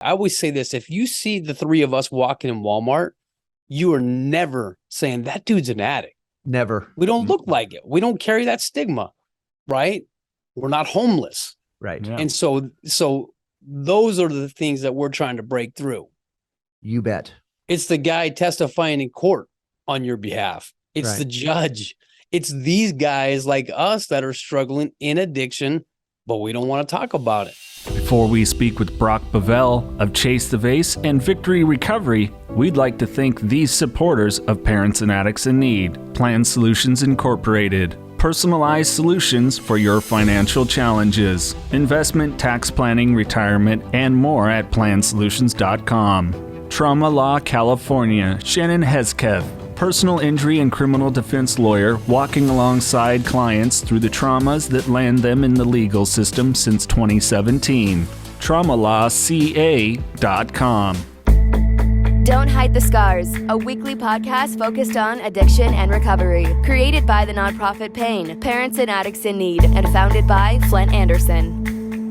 I always say this, if you see the three of us walking in Walmart, you are never saying that dude's an addict. Never. We don't look like it. We don't carry that stigma, right? We're not homeless. Right. Yeah. And so those are the things that we're trying to break through. You bet. It's the guy testifying in court on your behalf. It's the judge. It's these guys like us that are struggling in addiction, but we don't want to talk about it. Before we speak with Brock Bevell of Chase the Vase and Victory Recovery, we'd like to thank these supporters of Parents and Addicts in Need. Plan Solutions Incorporated. Personalized solutions for your financial challenges. Investment, tax planning, retirement, and more at plansolutions.com. Trauma Law California. Shannon Hesketh. Personal injury and criminal defense lawyer walking alongside clients through the traumas that land them in the legal system since 2017. TraumaLawCA.com. Don't Hide the Scars, a weekly podcast focused on addiction and recovery. Created by the nonprofit PAIN, Parents and Addicts in Need, and founded by Flindt Andersen.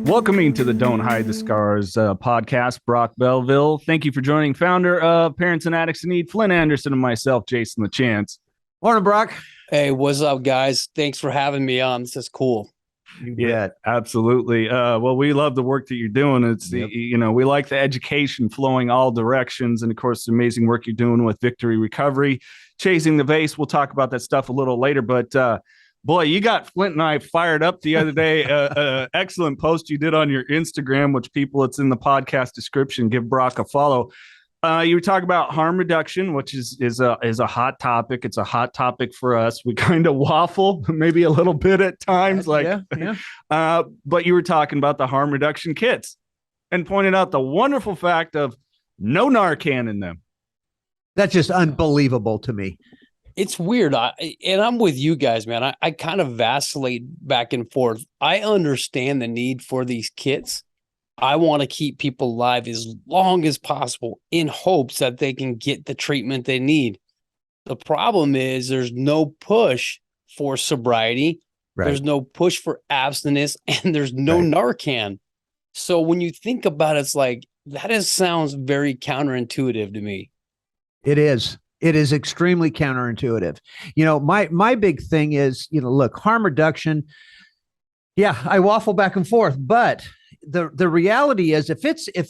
Welcoming to the Don't Hide the Scars podcast, Brock Bevell. Thank you for joining founder of Parents and Addicts in Need, Flindt Andersen, and myself, Jason LaChance. Morning, Brock. Hey, what's up, guys? Thanks for having me on. This is cool. Yeah, absolutely. Well, we love the work that you're doing. It's we like the education flowing all directions, and of course, the amazing work you're doing with Victory Recovery, Chasing the Vase. We'll talk about that stuff a little later, but boy, you got Flindt and I fired up the other day. Excellent post you did on your Instagram, which it's in the podcast description. Give Brock a follow. You were talking about harm reduction, which is a hot topic. It's a hot topic for us. We kind of waffle maybe a little bit at times, but you were talking about the harm reduction kits and pointed out the wonderful fact of no Narcan in them. That's just unbelievable to me. It's weird. And I'm with you guys, man. I kind of vacillate back and forth. I understand the need for these kits. I want to keep people alive as long as possible in hopes that they can get the treatment they need. The problem is there's no push for sobriety. Right. There's no push for abstinence, and there's no Narcan. So when you think about it, it's like that sounds very counterintuitive to me. It is. It is extremely counterintuitive. My big thing is, look, harm reduction. Yeah, I waffle back and forth, but the reality is if it's a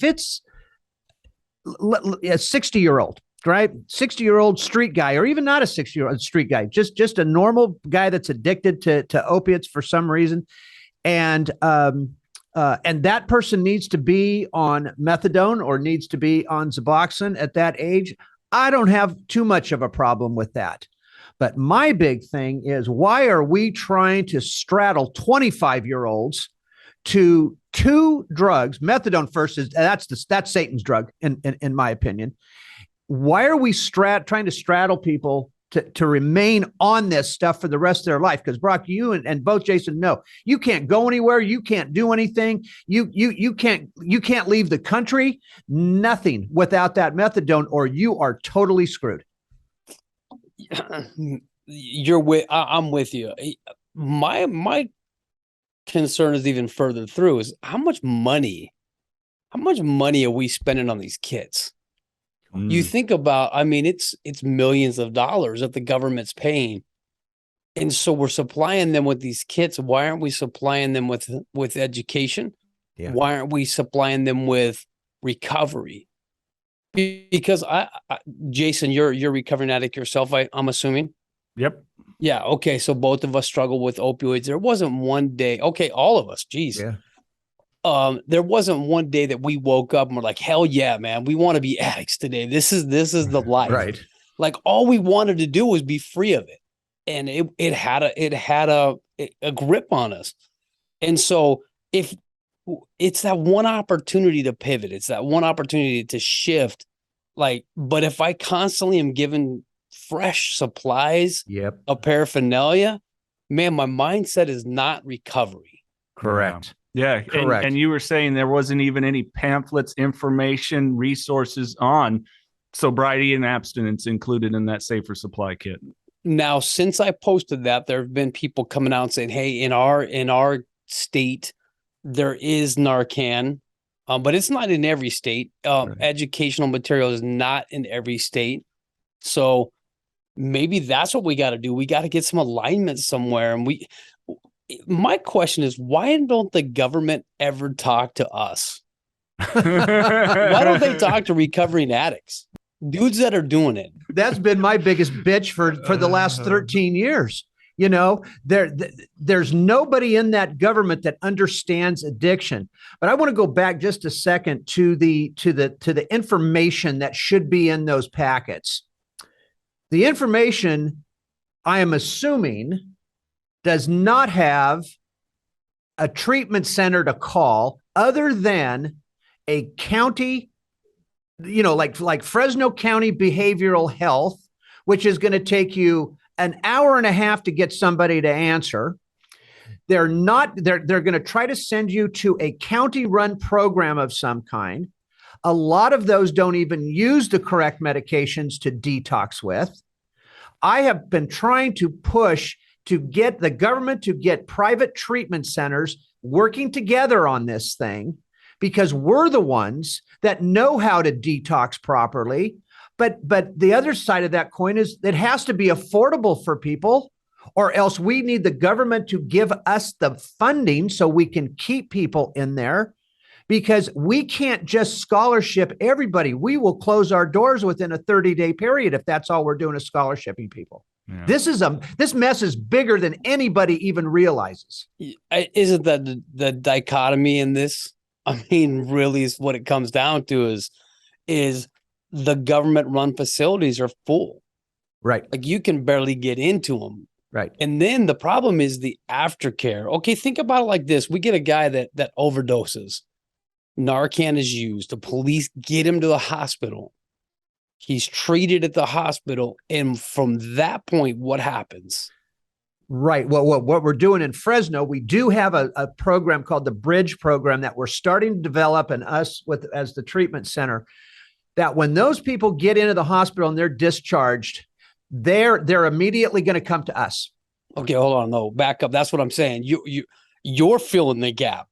60-year-old, right? 60-year-old street guy, or even not a 60-year-old street guy, just a normal guy that's addicted to opiates for some reason. And that person needs to be on methadone or needs to be on Suboxone at that age. I don't have too much of a problem with that. But my big thing is, why are we trying to straddle 25-year-olds to two drugs? Methadone first that's Satan's drug, in my opinion. Why are we trying to straddle people to remain on this stuff for the rest of their life? Because Brock, you and both Jason know you can't go anywhere, you can't do anything, you can't leave the country, nothing without that methadone, or you are totally screwed. I'm with you. My concern is even further through is how much money are we spending on these kits? You think about, it's millions of dollars that the government's paying. And so we're supplying them with these kits. Why aren't we supplying them with education? Yeah. Why aren't we supplying them with recovery? Because Jason, you're a recovering addict yourself, I'm assuming. Yep. Yeah. Okay. So both of us struggle with opioids. There wasn't one day. Okay. All of us. Geez. Yeah. There wasn't one day that we woke up and we're like, hell yeah, man, we want to be addicts today. This is the life. Right. Like all we wanted to do was be free of it. And it had a grip on us. And so if it's that one opportunity to pivot, it's that one opportunity to shift, but if I constantly am given fresh supplies of paraphernalia, man, my mindset is not recovery. Correct. Yeah. Correct. And you were saying there wasn't even any pamphlets, information, resources on sobriety and abstinence included in that safer supply kit. Now, since I posted that, there have been people coming out and saying, hey, in our state, there is Narcan. but it's not in every state. Right. Educational material is not in every state. So maybe that's what we got to do. We got to get some alignment somewhere. And my question is, why don't the government ever talk to us? Why don't they talk to recovering addicts? Dudes that are doing it. That's been my biggest bitch for the last 13 years. You know, there's nobody in that government that understands addiction. But I want to go back just a second to the information that should be in those packets. The information, I am assuming, does not have a treatment center to call other than a county, you know, like Fresno County Behavioral Health, which is going to take you an hour and a half to get somebody to answer. They're going to try to send you to a county run program of some kind. A lot of those don't even use the correct medications to detox with. I have been trying to push to get the government to get private treatment centers working together on this thing, because we're the ones that know how to detox properly. But the other side of that coin is it has to be affordable for people, or else we need the government to give us the funding so we can keep people in there, because we can't just scholarship everybody. We will close our doors within a 30-day period if that's all we're doing is scholarshiping people. Yeah. This mess is bigger than anybody even realizes. Isn't that the dichotomy in this? I mean, really is what it comes down to is the government run facilities are full. Right. Like you can barely get into them. Right. And then the problem is the aftercare. Okay, think about it like this. We get a guy that overdoses. Narcan is used. The police get him to the hospital. He's treated at the hospital. And from that point, what happens? Right. Well, what we're doing in Fresno, we do have a program called the Bridge program that we're starting to develop, and us as the treatment center, that when those people get into the hospital and they're discharged, they're immediately going to come to us. Okay, hold on. No, back up. That's what I'm saying. You're filling the gap.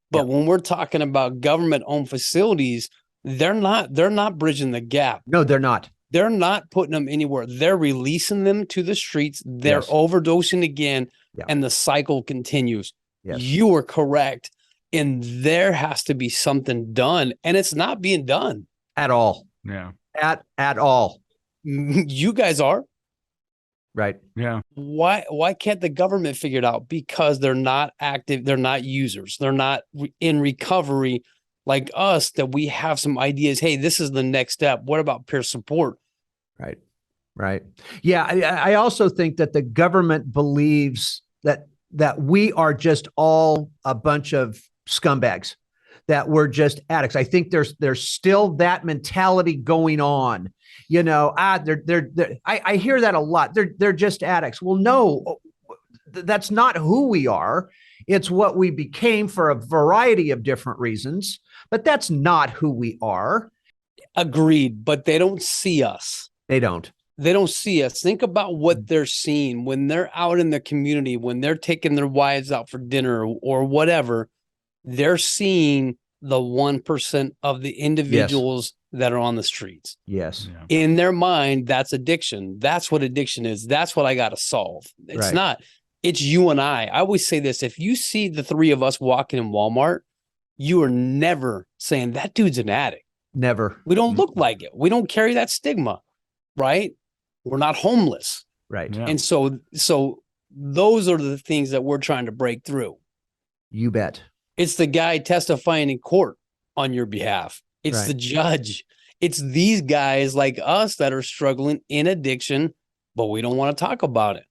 But when we're talking about government-owned facilities, they're not bridging the gap. No, they're not. They're not putting them anywhere. They're releasing them to the streets. They're overdosing again, and the cycle continues. Yes. You are correct. And there has to be something done, and it's not being done. At all. Yeah. At all. You guys are. Right. Yeah. Why can't the government figure it out? Because they're not active. They're not users. They're not in recovery like us, that we have some ideas. Hey, this is the next step. What about peer support? Right. Right. Yeah. I also think that the government believes that we are just all a bunch of scumbags, that we're just addicts. I think there's still that mentality going on. You know, I hear that a lot. They're just addicts. Well, no, that's not who we are. It's what we became for a variety of different reasons, but that's not who we are. Agreed, but they don't see us. They don't see us. Think about what they're seeing when they're out in the community, when they're taking their wives out for dinner or whatever. They're seeing the 1% of the individuals that are on the streets. Yes. Yeah. In their mind, that's addiction. That's what addiction is. That's what I got to solve. It's not. It's you and I. I always say this. If you see the three of us walking in Walmart, you are never saying that dude's an addict. Never. We don't look like it. We don't carry that stigma, right? We're not homeless. Right. Yeah. And so those are the things that we're trying to break through. You bet. It's the guy testifying in court on your behalf. It's the judge. It's these guys like us that are struggling in addiction, but we don't want to talk about it.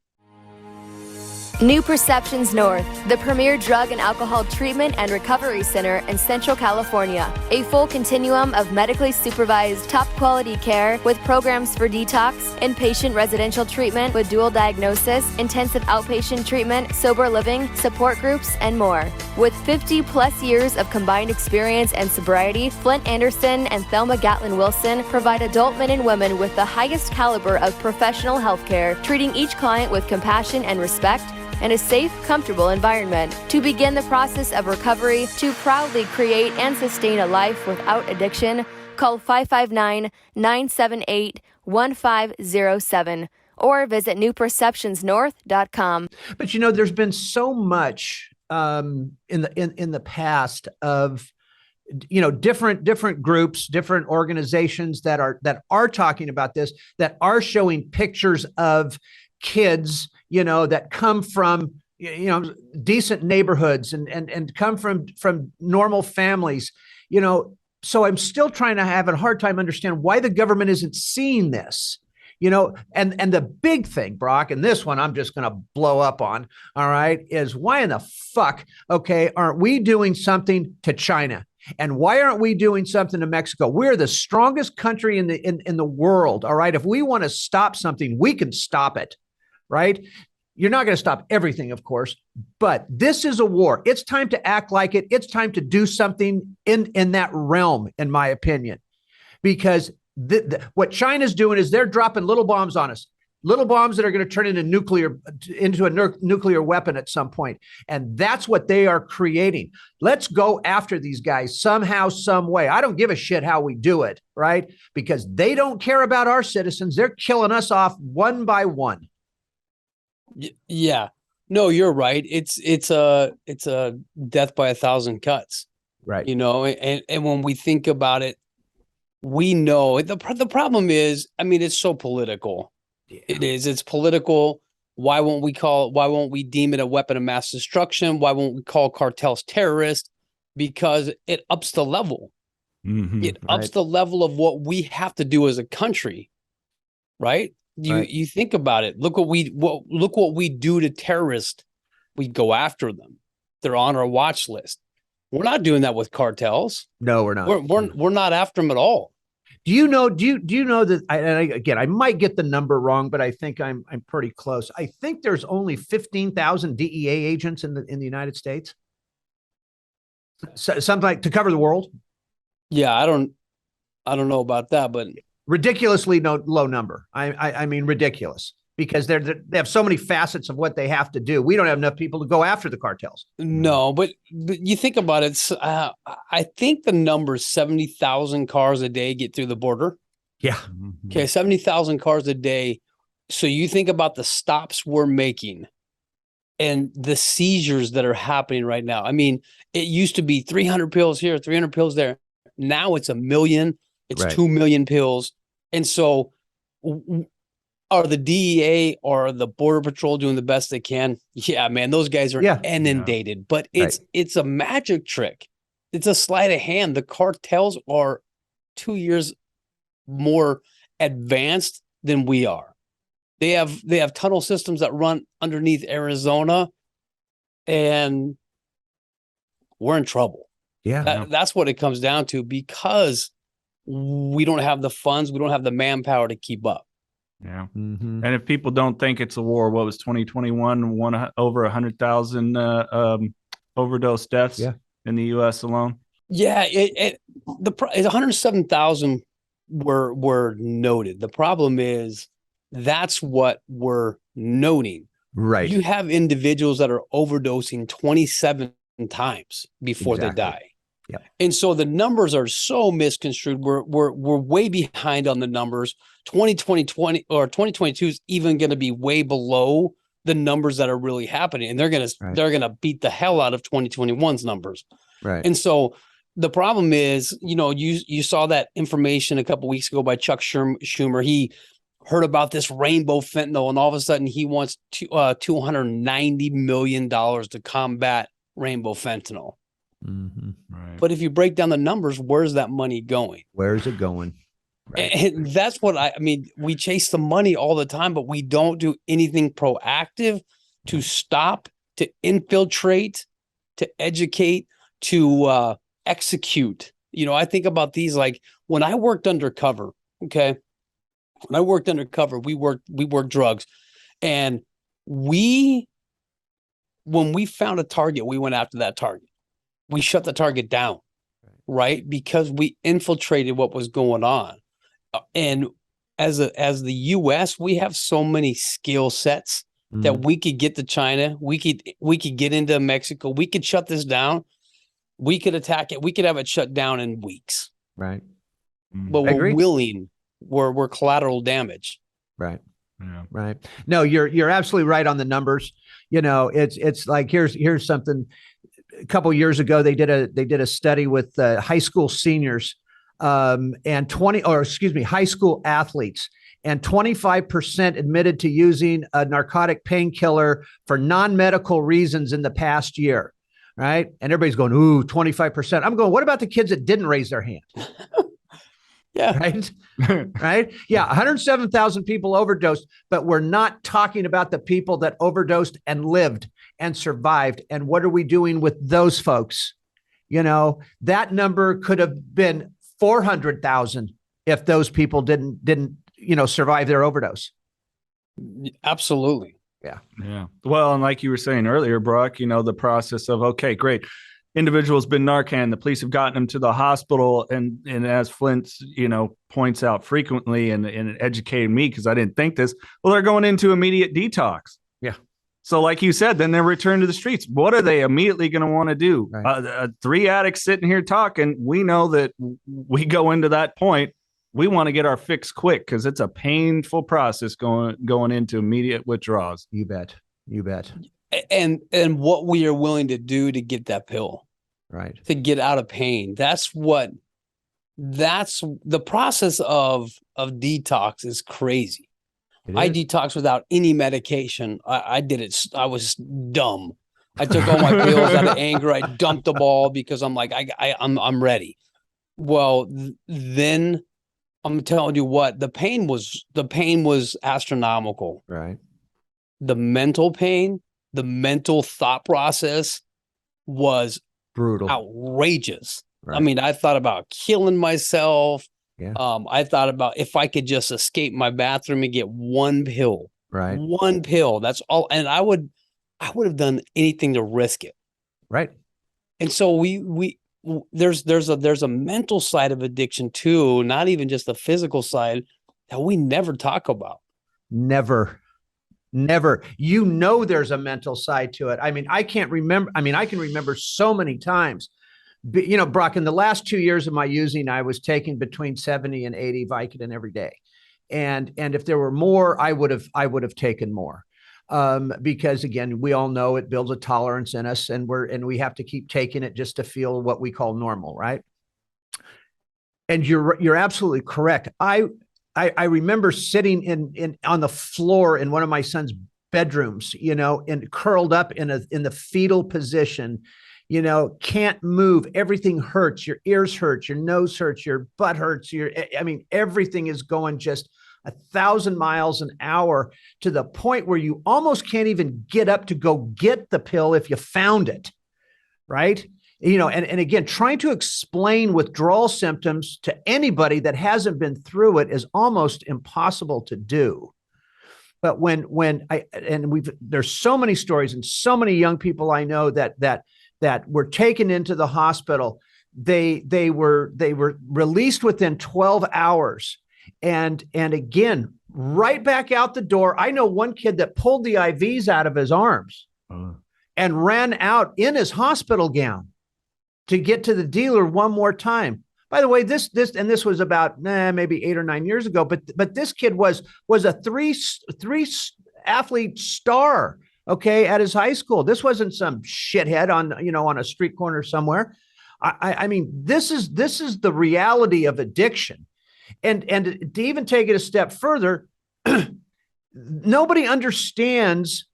New Perceptions North, the premier drug and alcohol treatment and recovery center in Central California. A full continuum of medically supervised, top-quality care with programs for detox, inpatient residential treatment with dual diagnosis, intensive outpatient treatment, sober living, support groups, and more. With 50-plus years of combined experience and sobriety, Flindt, Andersen, and Thelma Gatlin Wilson provide adult men and women with the highest caliber of professional health care, treating each client with compassion and respect, and a safe, comfortable environment. To begin the process of recovery, to proudly create and sustain a life without addiction, call 559-978-1507 or visit newperceptionsnorth.com. But there's been so much in the past of different groups, different organizations that are talking about this, that are showing pictures of kids, that come from decent neighborhoods and come from normal families, so I'm still trying to have a hard time understand why the government isn't seeing this. And the big thing, Brock, and this one I'm just going to blow up on, all right, is why in the fuck, okay, aren't we doing something to China? And why aren't we doing something to Mexico? We're the strongest country in the world, all right? If we want to stop something, we can stop it, right? You're not going to stop everything, of course, but this is a war. It's time to act like it. It's time to do something in that realm, in my opinion, because what China's doing is they're dropping little bombs on us, little bombs that are going to turn into a nuclear weapon at some point. And that's what they are creating. Let's go after these guys somehow, some way. I don't give a shit how we do it, right? Because they don't care about our citizens. They're killing us off one by one. Yeah, no, you're right. It's a death by 1,000 cuts, right? And when we think about it, we know the problem is, it's so political. Yeah. It is. It's political. Why won't we deem it a weapon of mass destruction? Why won't we call cartels terrorists? Because it ups the level. Mm-hmm, it ups the level of what we have to do as a country, right? You think about it. Look what we do to terrorists. We go after them. They're on our watch list. We're not doing that with cartels. No, we're not. We're not after them at all. Do you know that? I might get the number wrong, but I think I'm pretty close. I think there's only 15,000 DEA agents in the United States. Something like to cover the world. Yeah, I don't know about that, but ridiculously low number. I mean ridiculous, because they have so many facets of what they have to do. We don't have enough people to go after the cartels. No, but you think about it. I think the number is 70,000 cars a day get through the border. Yeah. Okay, 70,000 cars a day. So you think about the stops we're making and the seizures that are happening right now. It used to be 300 pills here, 300 pills there. Now it's 1 million. It's 2 million pills. And so are the DEA or the Border Patrol doing the best they can? Yeah, man, those guys are inundated, but it's a magic trick. It's a sleight of hand. The cartels are 2 years more advanced than we are. They have tunnel systems that run underneath Arizona, and we're in trouble. Yeah. That's what it comes down to, because we don't have the funds, we don't have the manpower to keep up. Yeah. Mm-hmm. And if people don't think it's a war, what was 2021, over 100,000 overdose deaths in the U.S. alone? Yeah, it's 107,000 were noted. The problem is that's what we're noting. Right. You have individuals that are overdosing 27 times before they die. Yeah. And so the numbers are so misconstrued. We're way behind on the numbers. 2022 is even going to be way below the numbers that are really happening. And they're going to beat the hell out of 2021's numbers. Right. And so the problem is, you saw that information a couple of weeks ago by Chuck Schumer. He heard about this rainbow fentanyl, and all of a sudden he wants $290 million to combat rainbow fentanyl. Mm-hmm. Right. But if you break down the numbers, where's that money going? Where's it going? Right. And that's what we chase the money all the time, but we don't do anything proactive to stop, to infiltrate, to educate, to execute. I think about these, like when I worked undercover, okay? When I worked undercover, we worked drugs, and when we found a target, we went after that target. We shut the target down, right? Because we infiltrated what was going on. And as the U.S., we have so many skill sets that we could get to China. We could get into Mexico. We could shut this down. We could attack it. We could have it shut down in weeks. Right. But we're willing. We're collateral damage. Right. Yeah. Right. No, you're absolutely right on the numbers. You know, it's like here's something. A couple of years ago, they did a study with high school seniors, and high school athletes, and 25% admitted to using a narcotic painkiller for non-medical reasons in the past year. Right. And everybody's going, ooh, 25%. I'm going, what about the kids that didn't raise their hand? Yeah. Right. Right. Yeah. 107,000 people overdosed, but we're not talking about the people that overdosed and lived and survived. And what are we doing with those folks? You know, that number could have been 400,000 if those people didn't, survive their overdose. Absolutely. Yeah. Well, and like you were saying earlier, Brock, the process of, okay, great. Individual's been Narcan. The police have gotten him to the hospital. And as Flindt, points out frequently and educated me, because I didn't think this, well, they're going into immediate detox. Yeah. So like you said, then they return to the streets. What are they immediately going to want to do? Right. 3 addicts sitting here talking. We know that we go into that point. We want to get our fix quick because it's a painful process going into immediate withdrawals. You bet. And what we are willing to do to get that pill, right? To get out of pain. That's the process of detox is crazy. I detox without any medication. I did it. I was dumb. I took all my pills out of anger. I dumped them all because I'm like, I'm ready. Well, then I'm telling you what, the pain was astronomical. Right. The mental pain, the mental thought process was brutal, outrageous. Right. I mean, I thought about killing myself. Yeah. I thought about if I could just escape my bathroom and get one pill. Right. One pill. That's all. And I would have done anything to risk it. Right. And so there's a mental side of addiction too, not even just the physical side that we never talk about. Never. There's a mental side to it. I mean, I can remember so many times, Brock, in the last 2 years of my using, I was taking between 70 and 80 Vicodin every day. And if there were more, I would have taken more. Because again, we all know it builds a tolerance in us, and we have to keep taking it just to feel what we call normal. Right. And you're absolutely correct. I remember sitting on the floor in one of my son's bedrooms, and curled up in the fetal position, can't move. Everything hurts. Your ears hurt, your nose hurts, your butt hurts. Everything is going just 1,000 miles an hour to the point where you almost can't even get up to go get the pill if you found it. Right. And again, trying to explain withdrawal symptoms to anybody that hasn't been through it is almost impossible to do. But there's so many stories and so many young people I know that were taken into the hospital. They were released within 12 hours. And again, right back out the door. I know one kid that pulled the IVs out of his arms and ran out in his hospital gown to get to the dealer one more time. By the way, this was about maybe 8 or 9 years ago, but this kid was a three athlete star, okay, at his high school. This wasn't some shithead on a street corner somewhere. I mean, this is the reality of addiction. And to even take it a step further, nobody understands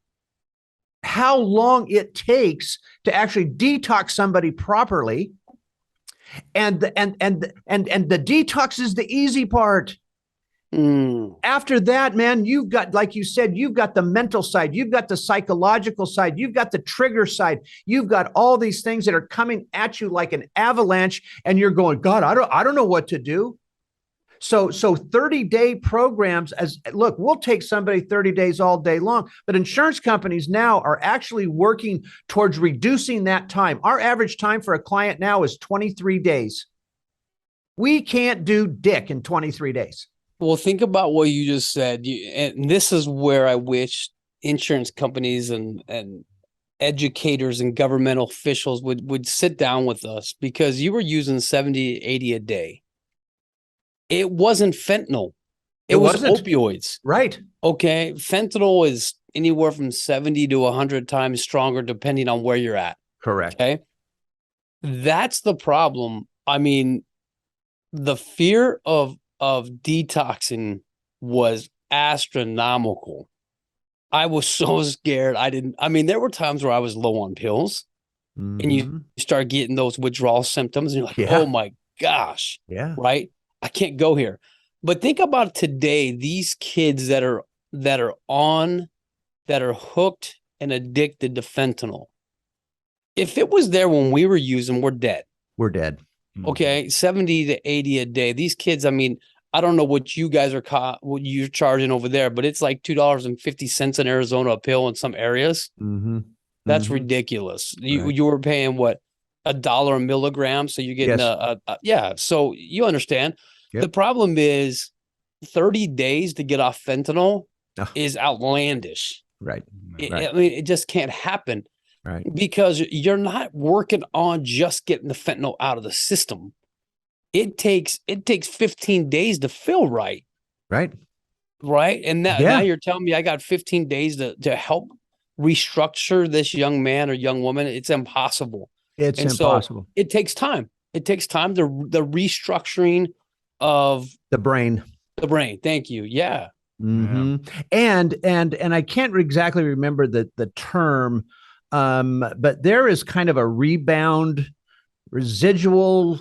how long it takes to actually detox somebody properly. And the detox is the easy part. After that, man, you've got, like you said, you've got the mental side, you've got the psychological side, you've got the trigger side, you've got all these things that are coming at you like an avalanche, and you're going, God, I don't know what to do. So 30-day programs, we'll take somebody 30 days all day long, but insurance companies now are actually working towards reducing that time. Our average time for a client now is 23 days. We can't do dick in 23 days. Well, think about what you just said. And this is where I wish insurance companies and educators and governmental officials would sit down with us, because you were using 70, 80 a day. It wasn't fentanyl. It was wasn't. opioids. Right. Okay. Fentanyl is anywhere from 70 to 100 times stronger, depending on where you're at. Correct. Okay. That's the problem. I mean, the fear of detoxing was astronomical. I was so scared. There were times where I was low on pills, and you start getting those withdrawal symptoms, and you're like, oh my gosh. Yeah. Right. I can't go here. But think about today, these kids that are hooked and addicted to fentanyl. If it was there when we were using, we're dead. We're dead. Okay. 70 to 80 a day. These kids, I mean, I don't know what you guys are what you're charging over there, but it's like $2.50 in Arizona a pill in some areas. That's ridiculous. You were paying what, $1 a milligram, so you're getting so you understand. The problem is 30 days to get off fentanyl is outlandish. Right. I mean, it just can't happen. Right. Because you're not working on just getting the fentanyl out of the system. It takes 15 days to feel right. Right. And now you're telling me I got 15 days to help restructure this young man or young woman. It's impossible. It's impossible. So it takes time. It takes time. The restructuring of the brain. Thank you. Yeah. And I can't exactly remember the term, but there is kind of a rebound residual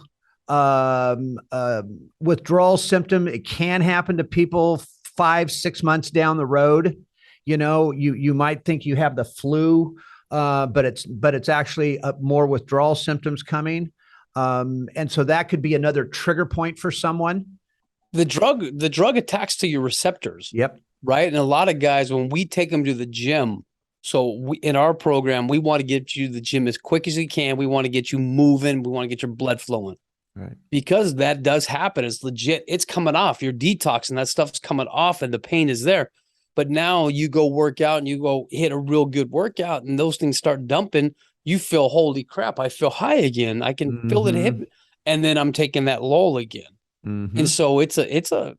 withdrawal symptom. It can happen to people 5-6 months down the road. You know, you might think you have the flu, but it's actually more withdrawal symptoms coming. And so that could be another trigger point for someone. The drug attacks to your receptors. Yep. Right. And a lot of guys, when we take them to the gym, so in our program, we want to get you to the gym as quick as we can. We want to get you moving. We want to get your blood flowing. Right. Because that does happen. It's legit. It's coming off. You're detoxing. That stuff's coming off and the pain is there. But now you go work out and you go hit a real good workout and those things start dumping. You feel, holy crap, I feel high again. I can feel it hit. And then I'm taking that lull again. And so it's a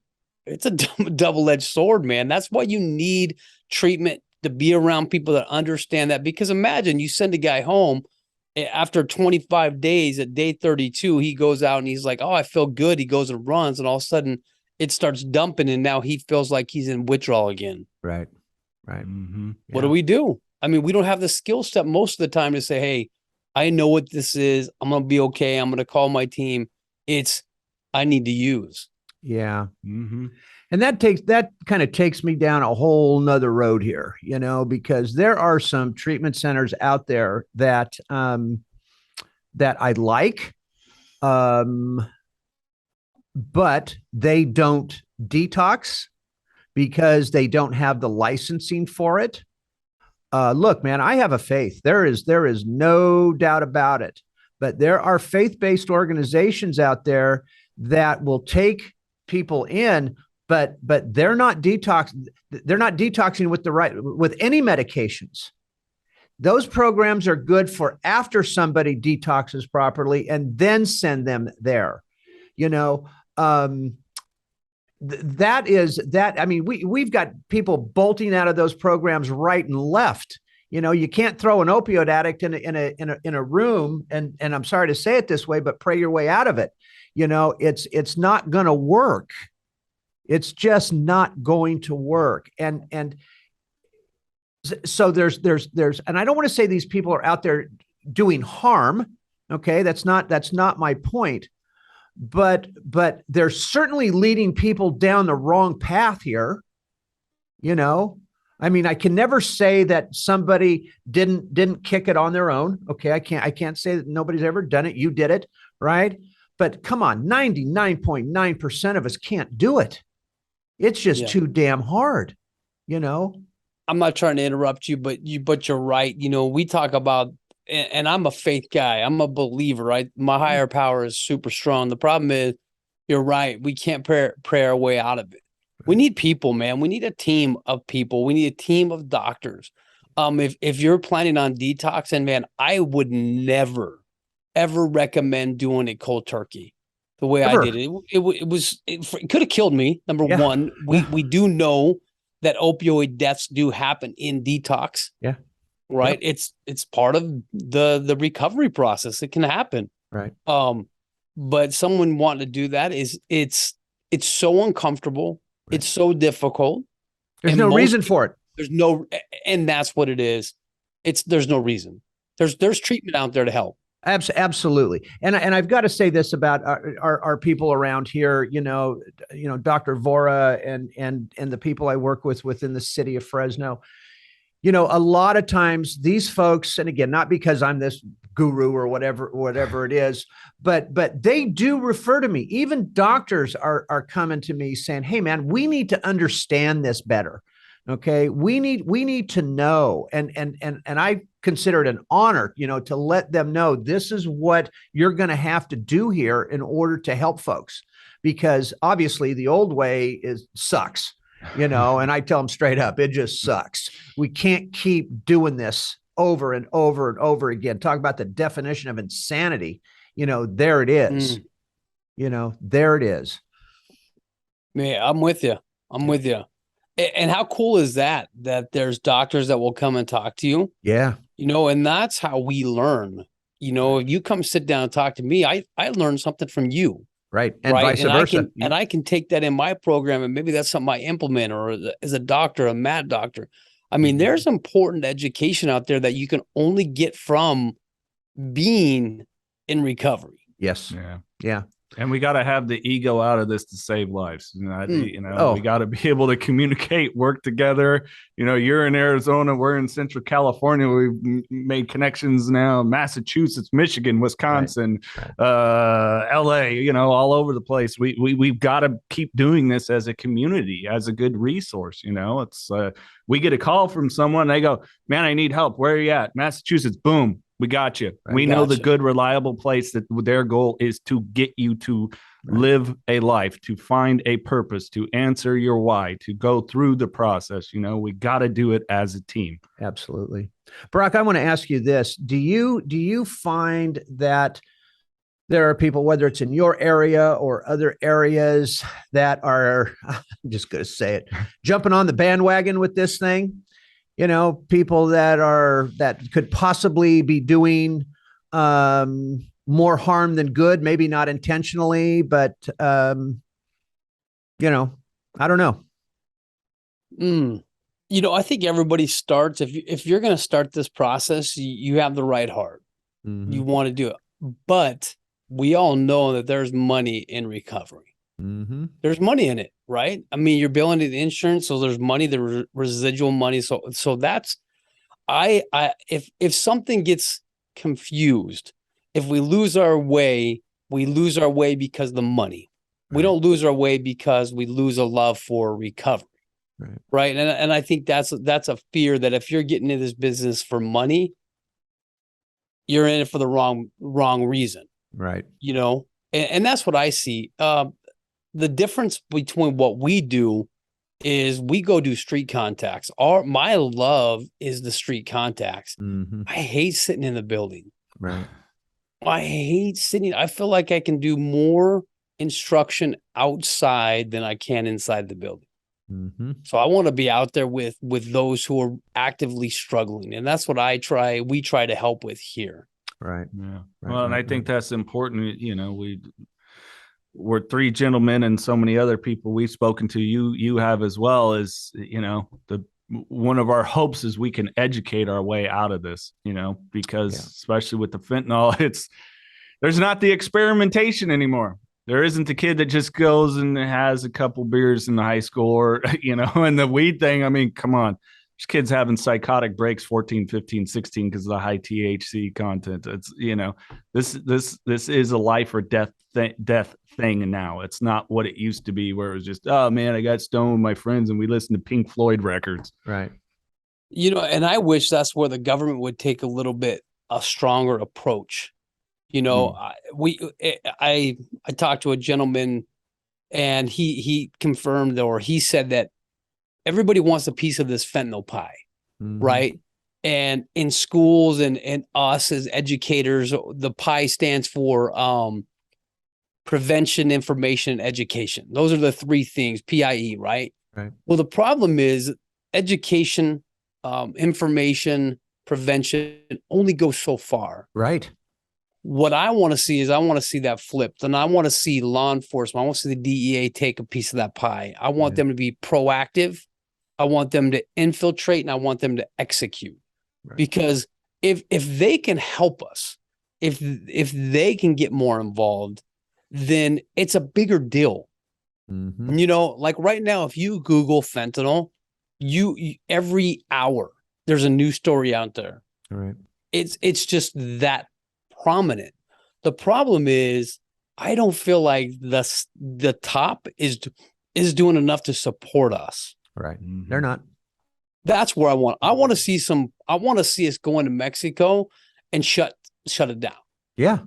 double-edged sword, man. That's why you need treatment, to be around people that understand that. Because imagine you send a guy home after 25 days, at day 32, he goes out and he's like, oh, I feel good. He goes and runs, and all of a sudden it starts dumping, and now he feels like he's in withdrawal again. Right. What do we do? I mean, we don't have the skill set most of the time to say, hey, I know what this is. I'm going to be okay. I'm going to call my team. I need to use. Yeah. And that kind of takes me down a whole nother road here, you know, because there are some treatment centers out there that I like, but they don't detox because they don't have the licensing for it. Look, man, I have a faith. There is no doubt about it. But there are faith-based organizations out there that will take people in, but they're not detoxing. They're not detoxing with any medications. Those programs are good for after somebody detoxes properly and then send them there. You know, that is that. I mean, we've got people bolting out of those programs right and left. You know, you can't throw an opioid addict in a room and I'm sorry to say it this way, but pray your way out of it. You know, it's not going to work. It's just not going to work. And so there's, and I don't want to say these people are out there doing harm. Okay. That's not my point, but they're certainly leading people down the wrong path here. You know, I mean, I can never say that somebody didn't kick it on their own. Okay. I can't say that nobody's ever done it. You did it. Right. But come on, 99.9% of us can't do it. It's just too damn hard, you know? I'm not trying to interrupt you, but you're right. You know, we talk about, and I'm a faith guy. I'm a believer, right? My higher power is super strong. The problem is, you're right. We can't pray our way out of it. We need people, man. We need a team of people. We need a team of doctors. If you're planning on detoxing, man, I would never, ever recommend doing it cold turkey the way I Ever. did it. It could have killed me. Number Yeah. one, Yeah. we do know that opioid deaths do happen in detox. Yeah. Right. Yep. It's part of the recovery process. It can happen. Right. But someone wanting to do that it's so uncomfortable. Right. It's so difficult. There's no reason for it. There's no, and that's what it is. There's no reason. There's treatment out there to help. Absolutely. And I've got to say this about our people around here, Dr. Vora and the people I work with within the city of Fresno. A lot of times these folks, and again, not because I'm this guru or whatever it is, but they do refer to me. Even doctors are coming to me saying, "Hey man, we need to understand this better. Okay. We need to know." And I consider it an honor, to let them know this is what you're going to have to do here in order to help folks, because obviously the old way sucks. And I tell them straight up, it just sucks. We can't keep doing this over and over and over again. Talk about the definition of insanity. There it is. There it is. Man, I'm with you. And how cool is that there's doctors that will come and talk to you? Yeah. And that's how we learn. If you come sit down and talk to me, I learned something from you. Right. And vice versa. And I can take that in my program, and maybe that's something I implement, or as a doctor, a mad doctor. I mean, there's important education out there that you can only get from being in recovery. Yes. Yeah. Yeah. And we got to have the ego out of this to save lives. We got to be able to communicate, work together. You're in Arizona, we're in Central California. We've made connections now, Massachusetts, Michigan, Wisconsin, right. LA, all over the place. We've got to keep doing this as a community, as a good resource. It's we get a call from someone, they go, "Man, I need help. Where are you at?" Massachusetts, boom. We got you. We know the good, reliable place that their goal is to get you to live a life, to find a purpose, to answer your why, to go through the process. We got to do it as a team. Absolutely. Brock, I want to ask you this. Do you find that there are people, whether it's in your area or other areas, that are, I'm just going to say it, jumping on the bandwagon with this thing? People that could possibly be doing more harm than good, maybe not intentionally, but I don't know. I think everybody starts, if you're going to start this process, you have the right heart. Mm-hmm. You want to do it, but we all know that there's money in recovery. Mm-hmm. There's money in it, right? I mean, you're billing the insurance, so there's money, the residual money. So that's, if something gets confused, if we lose our way, we lose our way because of the money. Right. We don't lose our way because we lose a love for recovery, right? And I think that's a fear, that if you're getting into this business for money, you're in it for the wrong reason, right? And that's what I see. The difference between what we do is we go do street contacts. My love is the street contacts. Mm-hmm. I hate sitting in the building. Right. I hate sitting. I feel like I can do more instruction outside than I can inside the building. Mm-hmm. So I want to be out there with those who are actively struggling. And that's what we try to help with here. Right. Yeah. Well, and I think that's important. We're three gentlemen, and so many other people we've spoken to, you have as well, as one of our hopes is we can educate our way out of this, because especially with the fentanyl, there's not the experimentation anymore. There isn't the kid that just goes and has a couple beers in the high school, or, and the weed thing. I mean, come on. There's kids having psychotic breaks 14, 15, 16 because of the high THC content. It's, this is a life or death thing now. It's not what it used to be, where it was just, oh man, I got stoned with my friends and we listened to Pink Floyd records. Right. And I wish that's where the government would take a stronger approach. I talked to a gentleman and he confirmed, or he said, that everybody wants a piece of this fentanyl pie, right? And in schools and us as educators, the pie stands for prevention, information, and education. Those are the three things, PIE, right? Right. Well, the problem is education, information, prevention only goes so far. Right. What I want to see is, I want to see that flipped, and I want to see law enforcement. I want to see the DEA take a piece of that pie. I want them to be proactive. I want them to infiltrate, and I want them to execute. Right. Because if they can help us, if they can get more involved, then it's a bigger deal. You know, like right now, if you Google fentanyl, you every hour there's a new story out there. Right. It's just that prominent. The problem is, I don't feel like the top is doing enough to support us. Right. They're not. That's where I want to see us go into Mexico and shut it down. Yeah.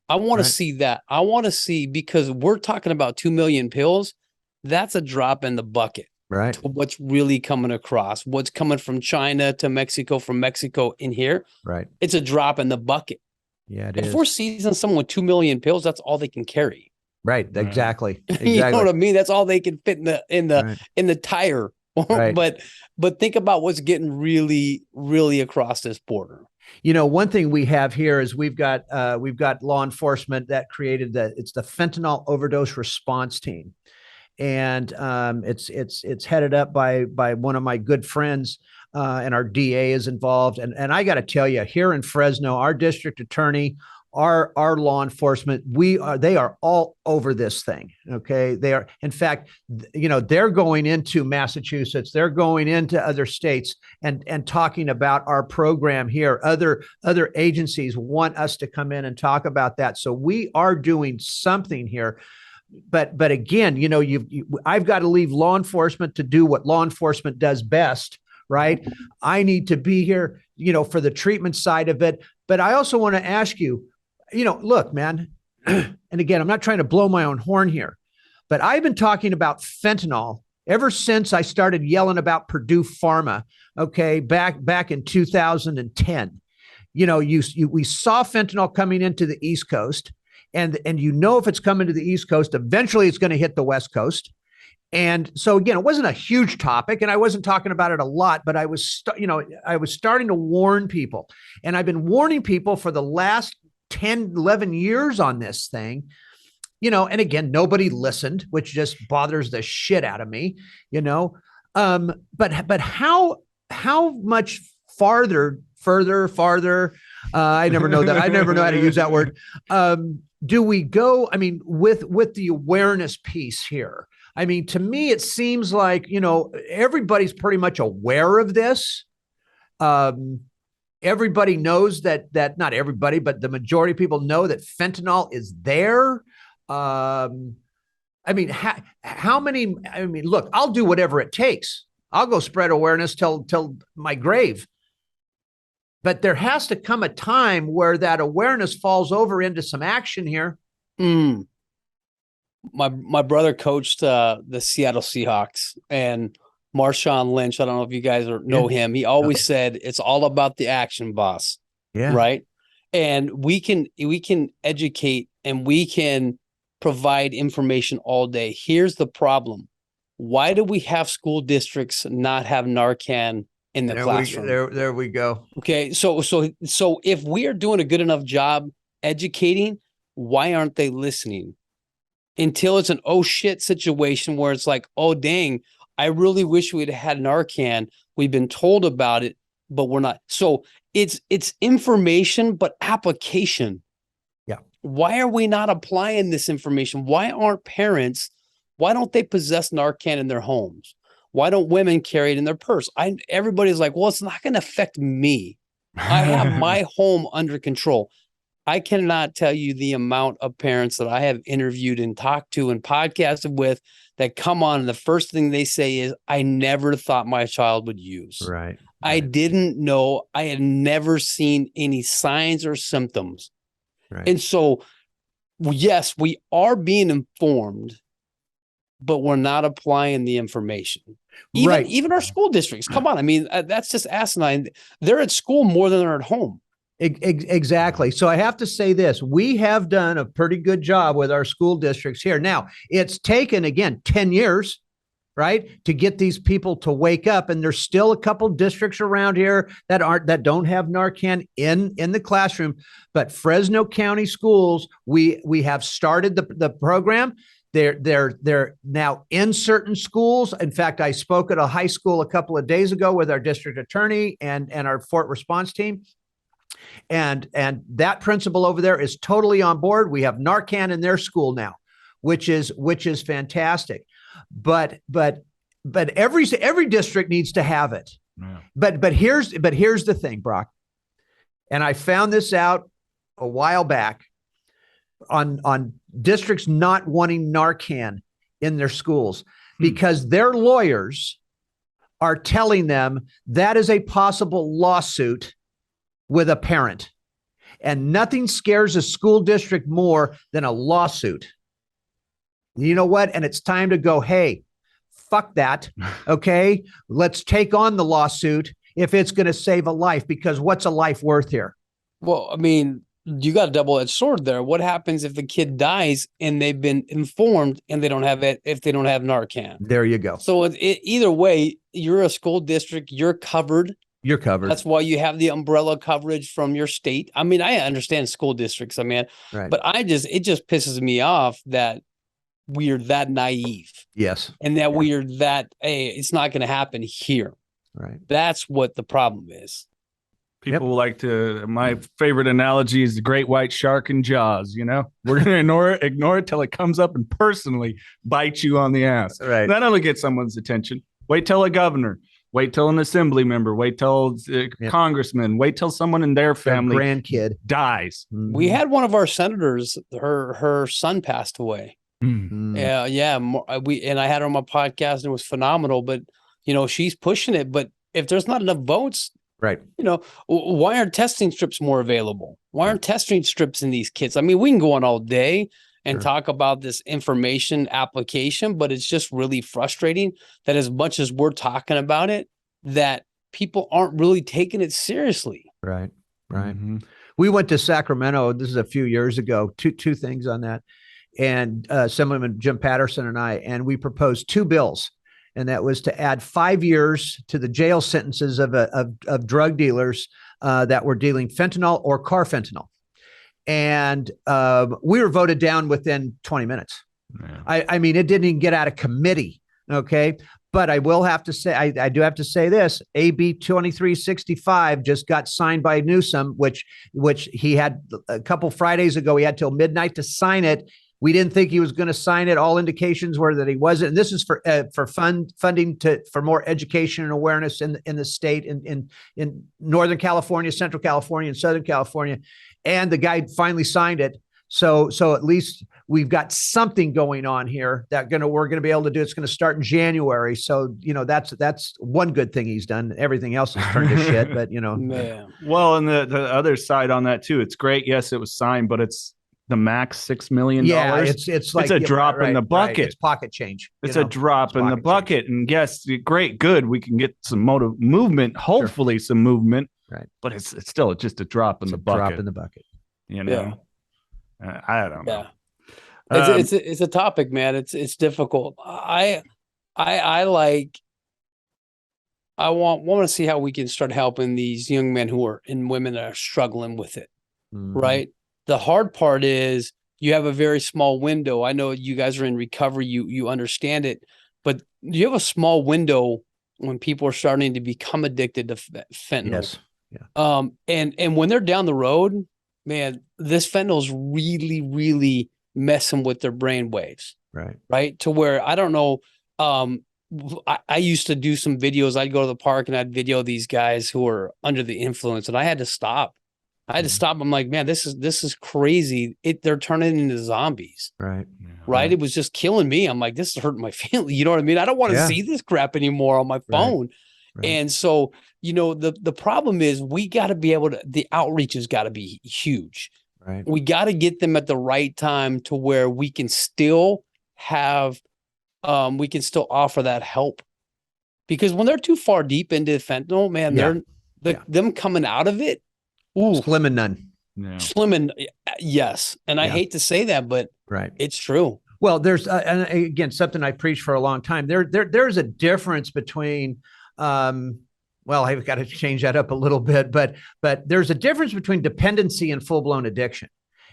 I want to see that. I want to see, because we're talking about 2 million pills. That's a drop in the bucket. Right. To what's really coming across, what's coming from China to Mexico, from Mexico in here. Right. It's a drop in the bucket. Yeah, if we're seizing someone with 2 million pills, that's all they can carry. Right. Exactly. You know what I mean? That's all they can fit in the tire. Right. But think about what's getting really, really across this border. You know, one thing we have here is we've got law enforcement that created it's the fentanyl overdose response team. And it's headed up by one of my good friends, and our DA is involved. And I got to tell you, here in Fresno, our district attorney, our law enforcement, they are all over this thing. Okay, they are. In fact, you know, they're going into Massachusetts, they're going into other states and talking about our program here. Other agencies want us to come in and talk about that. So we are doing something here. But again, you know, I've got to leave law enforcement to do what law enforcement does best, right? I need to be here, you know, for the treatment side of it. But I also want to ask you, you know, look, man, and again, I'm not trying to blow my own horn here, but I've been talking about fentanyl ever since I started yelling about Purdue Pharma, okay, back in 2010. You know, we saw fentanyl coming into the East Coast. And you know, if it's coming to the East Coast, eventually it's going to hit the West Coast. And so again, it wasn't a huge topic, and I wasn't talking about it a lot, but I was starting to warn people, and I've been warning people for the last 10, 11 years on this thing, you know, and again, nobody listened, which just bothers the shit out of me, you know. But how much farther, I never know that. I never know how to use that word. Do we go? I mean, with the awareness piece here, I mean, to me, it seems like, you know, everybody's pretty much aware of this. Everybody knows that not everybody, but the majority of people know that fentanyl is there. I mean, how many? I mean, look, I'll do whatever it takes. I'll go spread awareness till my grave. But there has to come a time where that awareness falls over into some action here. My brother coached the Seattle Seahawks, and Marshawn Lynch, I don't know if you guys know him. He always said, it's all about the action, boss. Yeah. Right. And we can educate, and we can provide information all day. Here's the problem. Why do we have school districts not have Narcan in the classroom? There we go. Okay. So if we are doing a good enough job educating, why aren't they listening? Until it's an oh shit situation where it's like, oh dang, I really wish we'd had Narcan. We've been told about it, but we're not. So it's information, but application. Yeah. Why are we not applying this information? Why don't they possess Narcan in their homes? Why don't women carry it in their purse? Everybody's like, well, it's not going to affect me. I have my home under control. I cannot tell you the amount of parents that I have interviewed and talked to and podcasted with that come on, and the first thing they say is, I never thought my child would use. Right. I didn't know. I had never seen any signs or symptoms. Right. And so, yes, we are being informed, but we're not applying the information. Right. Even our school districts. Come on. I mean, that's just asinine. They're at school more than they're at home. Exactly. So I have to say this, we have done a pretty good job with our school districts here. Now, it's taken, again, 10 years, right, to get these people to wake up. And there's still a couple districts around here that don't have Narcan in the classroom. But Fresno County schools, we have started the program. They're now in certain schools. In fact, I spoke at a high school a couple of days ago with our district attorney and our Fort response team. And that principal over there is totally on board. We have Narcan in their school now, which is fantastic. But every district needs to have it. Yeah. But here's the thing, Brock. And I found this out a while back on districts not wanting Narcan in their schools because their lawyers are telling them that is a possible lawsuit with a parent. And nothing scares a school district more than a lawsuit. You know what? And it's time to go, hey, fuck that. Okay, let's take on the lawsuit if it's going to save a life, because what's a life worth here? Well, I mean, you got a double-edged sword there. What happens if the kid dies and they've been informed and they don't have it, if they don't have Narcan? There you go. So either way, you're a school district, you're covered. You're covered. That's why you have the umbrella coverage from your state. I mean, I understand school districts, right. But it just pisses me off that we are that naive. Yes. And that we are that, hey, it's not going to happen here. Right. That's what the problem is. People like to, my favorite analogy is the great white shark in Jaws, you know? We're going to ignore it till it comes up and personally bites you on the ass. Right. That'll get someone's attention. Wait till a governor. Wait till an assembly member. Wait till a congressman. Wait till someone in their family grandkid dies. We had one of our senators, her son passed away. Mm-hmm. Yeah. And I had her on my podcast and it was phenomenal, but she's pushing it. But if there's not enough votes, right. Why aren't testing strips more available? Why aren't testing strips in these kids? I mean, we can go on all day and talk about this information application, but it's just really frustrating that as much as we're talking about it, that people aren't really taking it seriously. Right. Mm-hmm. We went to Sacramento. This is a few years ago. Two things on that. And Assemblyman Jim Patterson and I proposed two bills. And that was to add 5 years to the jail sentences of drug dealers that were dealing fentanyl or carfentanil. And we were voted down within 20 minutes. Yeah. I mean, it didn't even get out of committee. Okay. But I will have to say, I do have to say this, AB 2365 just got signed by Newsom, which he had a couple Fridays ago. He had till midnight to sign it. We didn't think he was going to sign it. All indications were that he wasn't. And this is for funding for more education and awareness in the state, in Northern California, Central California, and Southern California. And the guy finally signed it. So at least we've got something going on here that we're going to be able to do. It's going to start in January. So, that's one good thing he's done. Everything else has turned to shit, but Man. Well, and the other side on that too, it's great. Yes, it was signed, but it's the max $6 million. Yeah, it's like it's a drop in the bucket. Right. It's pocket change. It's a drop in the bucket. And yes, great, good. We can get some movement, hopefully some movement. Right. But it's still just a drop in the bucket. Drop in the bucket. I don't know. Yeah. It's a topic, man. It's difficult. I want to see how we can start helping these young men and women that are struggling with it. Mm-hmm. Right. The hard part is you have a very small window. I know you guys are in recovery. You understand it, but you have a small window when people are starting to become addicted to fentanyl. Yes. Yeah. And when they're down the road, man, this fentanyl is really, really messing with their brain waves. Right. Right. To where I don't know. I used to do some videos. I'd go to the park and I'd video these guys who are under the influence, and I had to stop. I'm like, man, this is crazy. They're turning into zombies. Right. Yeah. Right. It was just killing me. I'm like, this is hurting my feelings. You know what I mean? I don't want to see this crap anymore on my phone. Right. And so, the problem is we got to be able to, the outreach has got to be huge. Right. We got to get them at the right time to where we can still have we can still offer that help. Because when they're too far deep into fentanyl, man, them coming out of it, slim and none. Yeah. Slim and yes. And I hate to say that, but it's true. Well, there's and again, something I preached for a long time. There's a difference between, well, I've got to change that up a little bit, but there's a difference between dependency and full-blown addiction.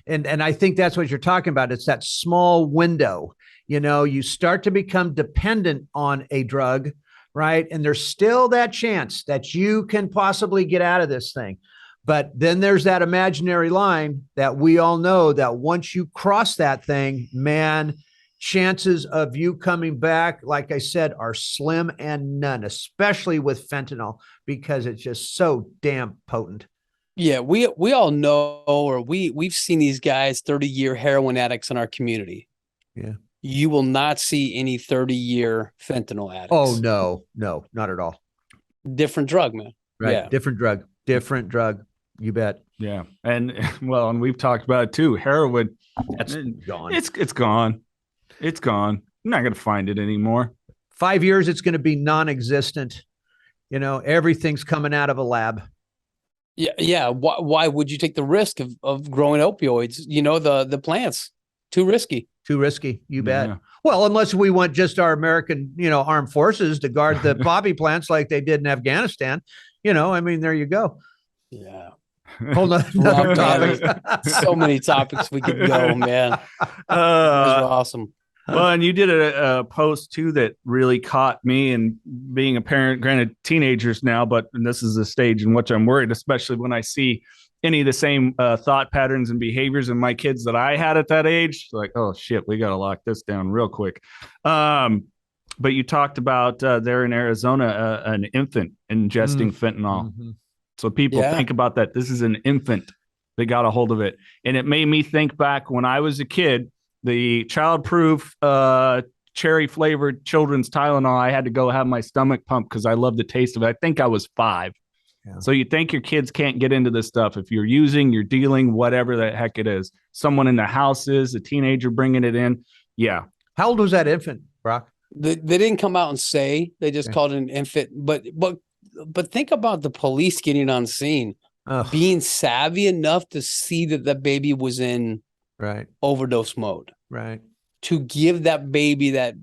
And I think that's what you're talking about. It's that small window, you start to become dependent on a drug, right? And there's still that chance that you can possibly get out of this thing. But then there's that imaginary line that we all know that once you cross that thing, man, chances of you coming back, like I said, are slim and none, especially with fentanyl, because it's just so damn potent. Yeah, we all know, or we've seen these guys, 30-year heroin addicts in our community. Yeah. You will not see any 30-year fentanyl addicts. Oh, no, not at all. Different drug, man. Right. Yeah. Different drug. You bet. Yeah. And we've talked about it too. Heroin, that's gone. It's gone. It's gone. I'm not going to find it anymore. 5 years, it's going to be non-existent. Everything's coming out of a lab. Yeah. Why would you take the risk of growing opioids? The plants, too risky. You bet. Yeah. Well, unless we want just our American, armed forces to guard the poppy plants like they did in Afghanistan. There you go. Yeah. Hold on. Another topic. So many topics we could go, man. Those were awesome. Well, and you did a post too that really caught me, and being a parent, granted teenagers now, but this is a stage in which I'm worried, especially when I see any of the same thought patterns and behaviors in my kids that I had at that age. Like, oh shit, we got to lock this down real quick. But you talked about there in Arizona, an infant ingesting fentanyl. Mm-hmm. So people think about that. This is an infant that got a hold of it. And it made me think back when I was a kid, the child-proof cherry-flavored children's Tylenol, I had to go have my stomach pumped because I loved the taste of it. I think I was 5. Yeah. So you think your kids can't get into this stuff. If you're using, you're dealing, whatever the heck it is. Someone in the house is, a teenager bringing it in. Yeah. How old was that infant, Brock? They didn't come out and say. They just called it an infant. But think about the police getting on scene, being savvy enough to see that the baby was in overdose mode, to give that baby that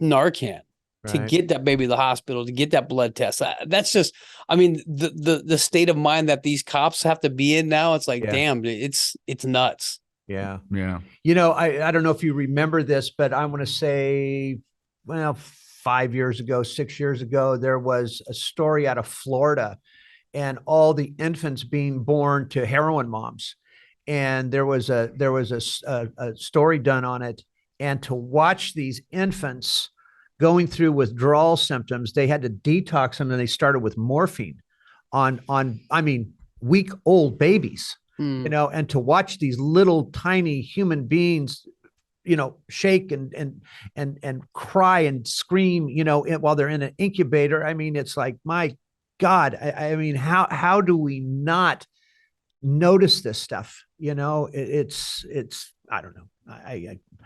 Narcan, to get that baby to the hospital, to get that blood test. That's just, the state of mind that these cops have to be in now. It's like, damn, it's nuts. Yeah. Yeah. I don't know if you remember this, but I want to say, 5 years ago, 6 years ago, there was a story out of Florida, and all the infants being born to heroin moms. And there was a story done on it. And to watch these infants going through withdrawal symptoms, they had to detox them, and they started with morphine on week-old babies, and to watch these little tiny human beings, shake and cry and scream, while they're in an incubator. It's like, my God, how do we not notice this stuff? It's I don't know.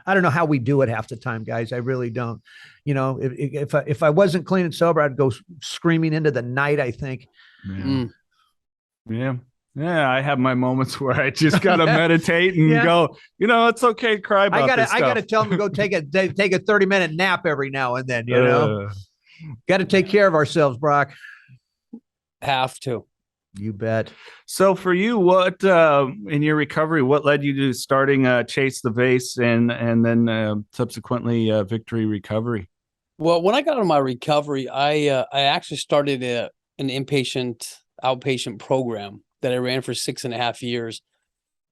I don't know how we do it half the time, guys. I really don't. If I wasn't clean and sober, I'd go screaming into the night, I think. Yeah. Yeah, I have my moments where I just gotta meditate and go, it's okay to cry about this stuff. I gotta tell them to go take a 30-minute nap every now and then. Got to take care of ourselves, Brock. Have to. You bet. So for you, what in your recovery, what led you to starting Chase the Vase and then subsequently Victory Recovery? Well, when I got out of my recovery, I actually started an inpatient outpatient program that I ran for 6.5 years.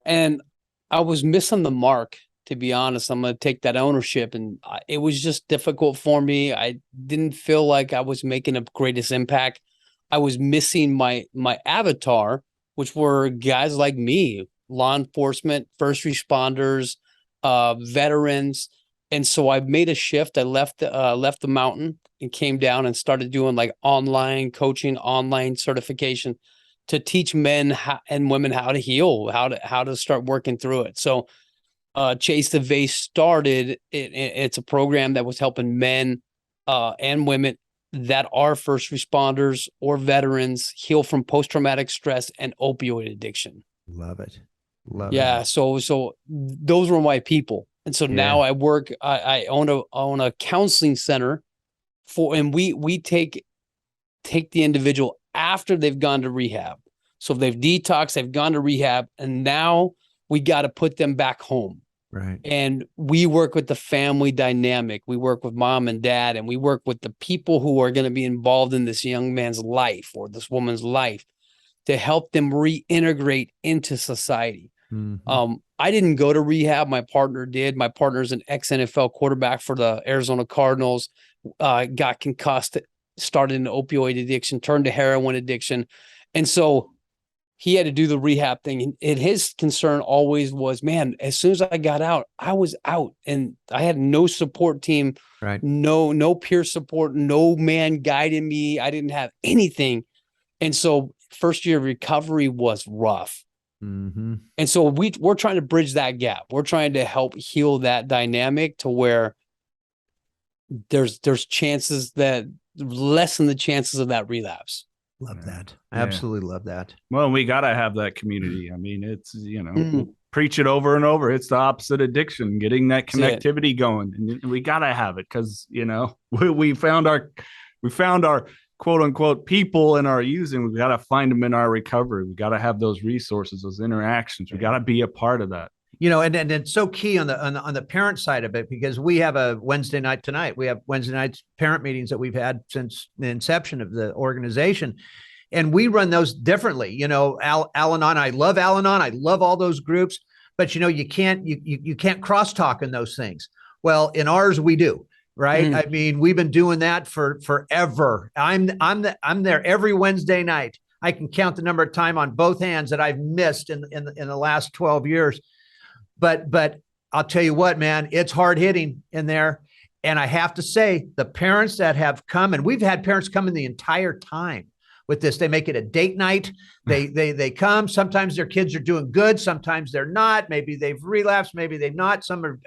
And I was missing the mark, to be honest. I'm going to take that ownership. And it was just difficult for me. I didn't feel like I was making a greatest impact. I was missing my avatar, which were guys like me, law enforcement, first responders, veterans. And so I made a shift. I left the mountain and came down and started doing like online coaching, online certification to teach men and women how to heal, how to start working through it. So Chase the Vase started. It's a program that was helping men and women that are first responders or veterans heal from post-traumatic stress and opioid addiction. Love it. Love Yeah. it. So those were my people. And so now I work, I own a counseling center and we take the individual after they've gone to rehab. So if they've detoxed, they've gone to rehab, and now we got to put them back home. Right. And we work with the family dynamic. We work with mom and dad, and we work with the people who are going to be involved in this young man's life or this woman's life to help them reintegrate into society. Mm-hmm. I didn't go to rehab. My partner did. My partner's an ex-NFL quarterback for the Arizona Cardinals, got concussed, started an opioid addiction, turned to heroin addiction. And so he had to do the rehab thing. And his concern always was, man, as soon as I got out, I was out and I had no support team, right? No peer support, no man guiding me. I didn't have anything. And so first year of recovery was rough. Mm-hmm. And so we're trying to bridge that gap. We're trying to help heal that dynamic to where there's chances that lessen the chances of that relapse. Love that. Absolutely love that. Well, we got to have that community. I mean, it's, preach it over and over. It's the opposite addiction, getting that connectivity going. And we got to have it because, we found our quote unquote people in our using. We got to find them in our recovery. We got to have those resources, those interactions. We got to be a part of that. And it's so key on the parent side of it, because we have a Wednesday night tonight. We have Wednesday nights parent meetings that we've had since the inception of the organization. And we run those differently. Al-Anon, I love Al-Anon. I love all those groups, but you can't crosstalk in those things. Well, in ours, we do. Right. I mean, we've been doing that for forever. I'm there every Wednesday night. I can count the number of time on both hands that I've missed in the last 12 years. But I'll tell you what, man, it's hard hitting in there. And I have to say, the parents that have come, and we've had parents come in the entire time with this, they make it a date night. They come. Sometimes their kids are doing good. Sometimes they're not. Maybe they've relapsed. Maybe they've not. Some are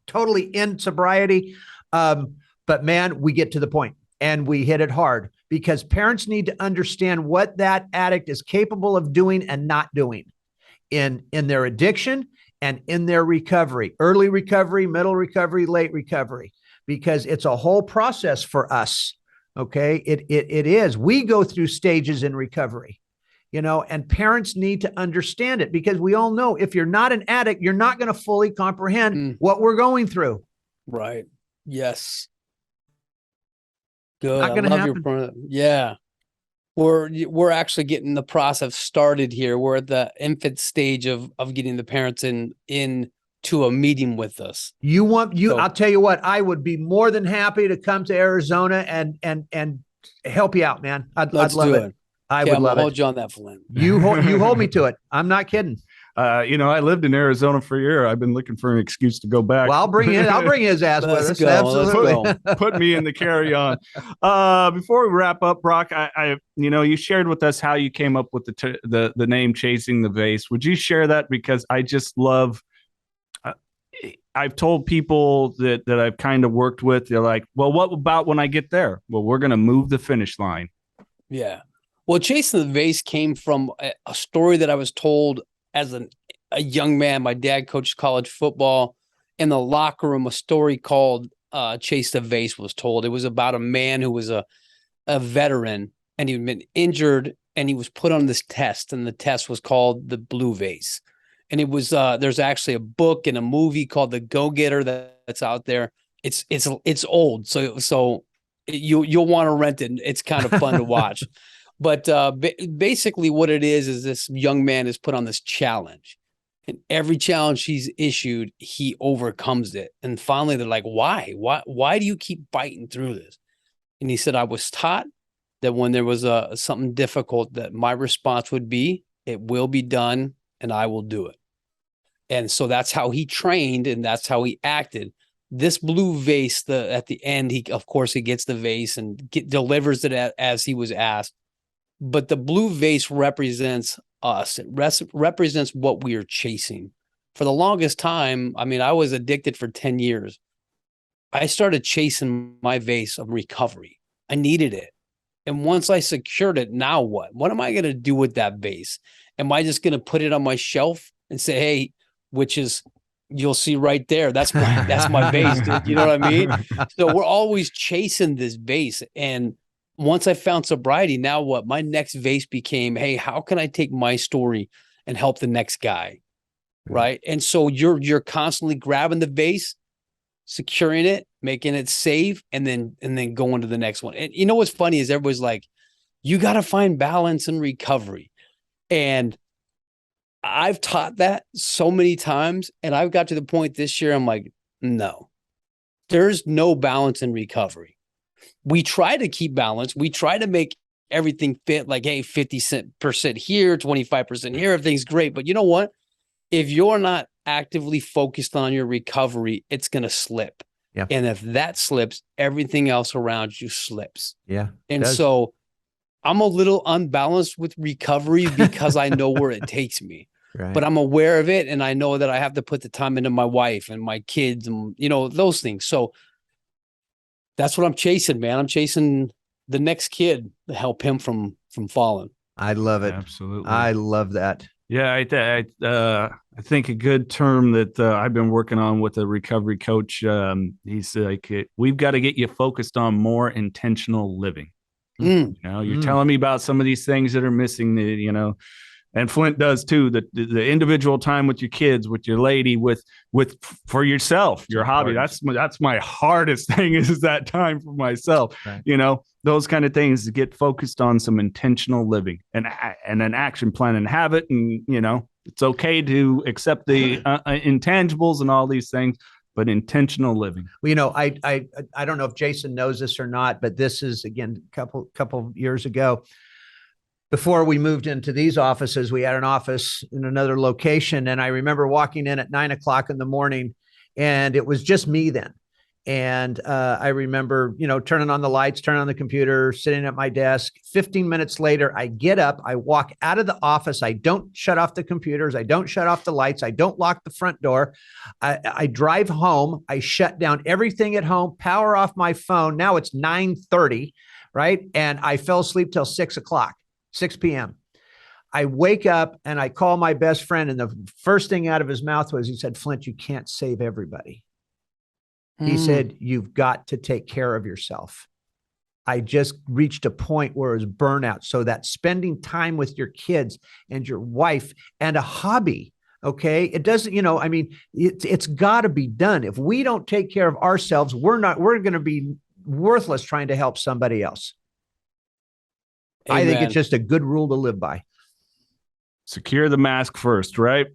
totally in sobriety. But man, we get to the point and we hit it hard, because parents need to understand what that addict is capable of doing and not doing in their addiction and in their recovery, early recovery, middle recovery, late recovery, because it's a whole process for us. Okay. It is. We go through stages in recovery, and parents need to understand it, because we all know if you're not an addict, you're not going to fully comprehend what we're going through. Right. Yes. Good. Not going to happen. Yeah. We're actually getting the process started here. We're at the infant stage of getting the parents into a meeting with us. I'll tell you what, I would be more than happy to come to Arizona and help you out, man. I'd love it. I would love it. Hold you on that, Flindt. You hold me to it. I'm not kidding. I lived in Arizona for a year. I've been looking for an excuse to go back. Well, I'll bring his ass with us. Absolutely. Put me in the carry-on. Before we wrap up, Brock, you shared with us how you came up with the name Chasing the Vase. Would you share that? Because I just love. I've told people that I've kind of worked with. They're like, "Well, what about when I get there?" Well, we're going to move the finish line. Yeah. Well, Chasing the Vase came from a story that I was told as a young man. My dad coached college football. In the locker room, a story called Chase the Vase was told. It was about a man who was a veteran, and he'd been injured, and he was put on this test, and the test was called the Blue Vase. And it was there's actually a book and a movie called The Go-Getter that's out there. It's old, so you'll want to rent it. It's kind of fun to watch. But basically what it is this young man is put on this challenge, and every challenge he's issued, he overcomes it. And finally they're like, why do you keep biting through this? And he said, I was taught that when there was something difficult, that my response would be, it will be done and I will do it. And so that's how he trained, and that's how he acted. This blue vase, at the end, he gets the vase and delivers it as he was asked. But the blue vase represents us. It represents what we are chasing. for the longest time, I mean, I was addicted for 10 years. I started chasing my vase of recovery. I needed it. And once I secured it, now what? What am I going to do with that vase? Am I just going to put it on my shelf and say, hey, which is, you'll see right there. That's my vase, dude. You know what I mean? So we're always chasing this vase. And once I found sobriety, now what? My next vase became, hey, how can I take my story and help the next guy? Right. And so you're constantly grabbing the vase, securing it, making it safe, and then going to the next one. And you know what's funny is everybody's like, you got to find balance and recovery. And I've taught that so many times, and I've got to the point this year, I'm like, no, there's no balance in recovery. We try to keep balance. We try to make everything fit, like, hey, 50% here, 25% here, everything's great. But you know what? If you're not actively focused on your recovery, it's going to slip. Yeah. And if that slips, everything else around you slips. Yeah. And so I'm a little unbalanced with recovery because I know where it takes me. Right. But I'm aware of it, and I know that I have to put the time into my wife and my kids and, you know, those things. So that's what I'm chasing, man. I'm chasing the next kid to help him from falling. I love it. Absolutely. I love that. Yeah, I think a good term that I've been working on with a recovery coach, he's like, we've got to get you focused on more intentional living. You know, you're telling me about some of these things that are missing, you know, and Flindt does too, the individual time with your kids, with your lady, with for yourself, your hobby. That's my hardest thing is that time for myself, right. You know, those kind of things to get focused on some intentional living and an action plan and habit. And, you know, it's okay to accept the intangibles and all these things, but intentional living. Well, you know, I don't know if Jason knows this or not, but this is, again, a couple years ago. Before we moved into these offices, we had an office in another location. And I remember walking in at 9 o'clock in the morning, and it was just me then. And I remember, you know, turning on the lights, turning on the computer, sitting at my desk. 15 minutes later, I get up, I walk out of the office. I don't shut off the computers. I don't shut off the lights. I don't lock the front door. I drive home. I shut down everything at home, power off my phone. Now it's 9:30, right? And I fell asleep till 6 p.m. I wake up and I call my best friend, and the first thing out of his mouth was, he said, Flindt, you can't save everybody. He said, you've got to take care of yourself. I just reached a point where it was burnout. So that spending time with your kids and your wife and a hobby, okay, it doesn't, you know, I mean, it's got to be done. If we don't take care of ourselves, we're going to be worthless trying to help somebody else. Amen. I think it's just a good rule to live by. Secure the mask first, right?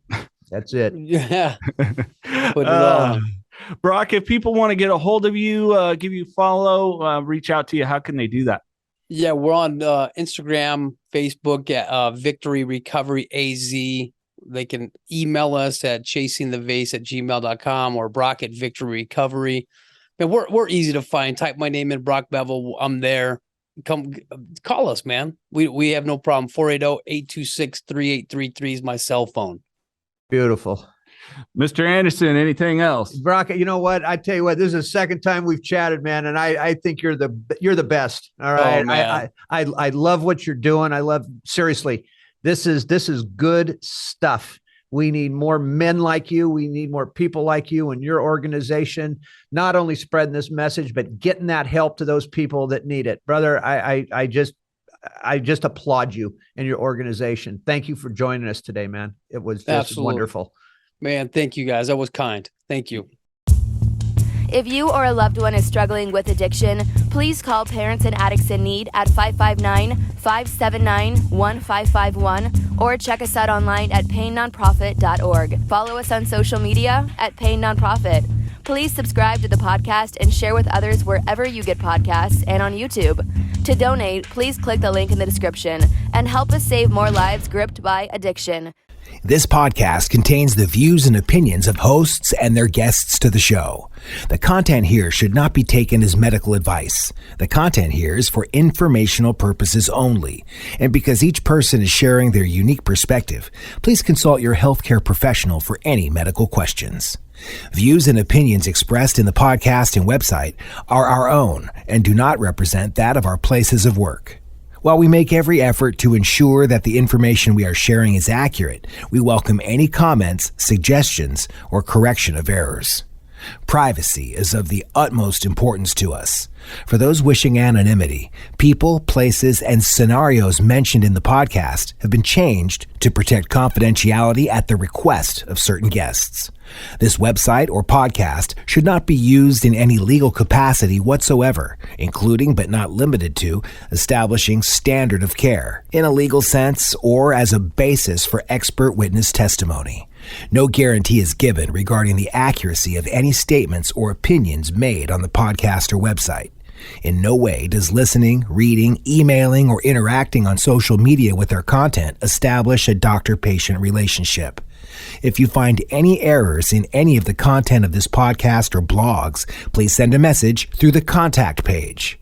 That's it. Yeah. Put it on. Brock, if people want to get a hold of you, give you a follow, reach out to you, how can they do that? Yeah, we're on Instagram, Facebook at Victory Recovery AZ. They can email us at chasingthevase@gmail.com or Brock at Victory Recovery. And we're easy to find. Type my name in, Brock Bevell. I'm there. Come call us, man. We have no problem. 480-826-3833 is my cell phone. Beautiful. Mr. Andersen, anything else? Brock, you know what? I tell you what, this is the second time we've chatted, man, and I think you're the best. All right. Oh, I love what you're doing. I love, seriously, this is good stuff. We need more men like you. We need more people like you and your organization, not only spreading this message, but getting that help to those people that need it. Brother, I just applaud you and your organization. Thank you for joining us today, man. It was just wonderful. Man, thank you guys. That was kind. Thank you. If you or a loved one is struggling with addiction, please call Parents and Addicts in Need at 559-579-1551 or check us out online at painnonprofit.org. Follow us on social media at Pain Nonprofit. Please subscribe to the podcast and share with others wherever you get podcasts and on YouTube. To donate, please click the link in the description and help us save more lives gripped by addiction. This podcast contains the views and opinions of hosts and their guests to the show. The content here should not be taken as medical advice. The content here is for informational purposes only. And because each person is sharing their unique perspective, please consult your healthcare professional for any medical questions. Views and opinions expressed in the podcast and website are our own and do not represent that of our places of work. While we make every effort to ensure that the information we are sharing is accurate, we welcome any comments, suggestions, or correction of errors. Privacy is of the utmost importance to us. For those wishing anonymity, people, places, and scenarios mentioned in the podcast have been changed to protect confidentiality at the request of certain guests. This website or podcast should not be used in any legal capacity whatsoever, including but not limited to establishing standard of care in a legal sense or as a basis for expert witness testimony. No guarantee is given regarding the accuracy of any statements or opinions made on the podcast or website. In no way does listening, reading, emailing, or interacting on social media with our content establish a doctor-patient relationship. If you find any errors in any of the content of this podcast or blogs, please send a message through the contact page.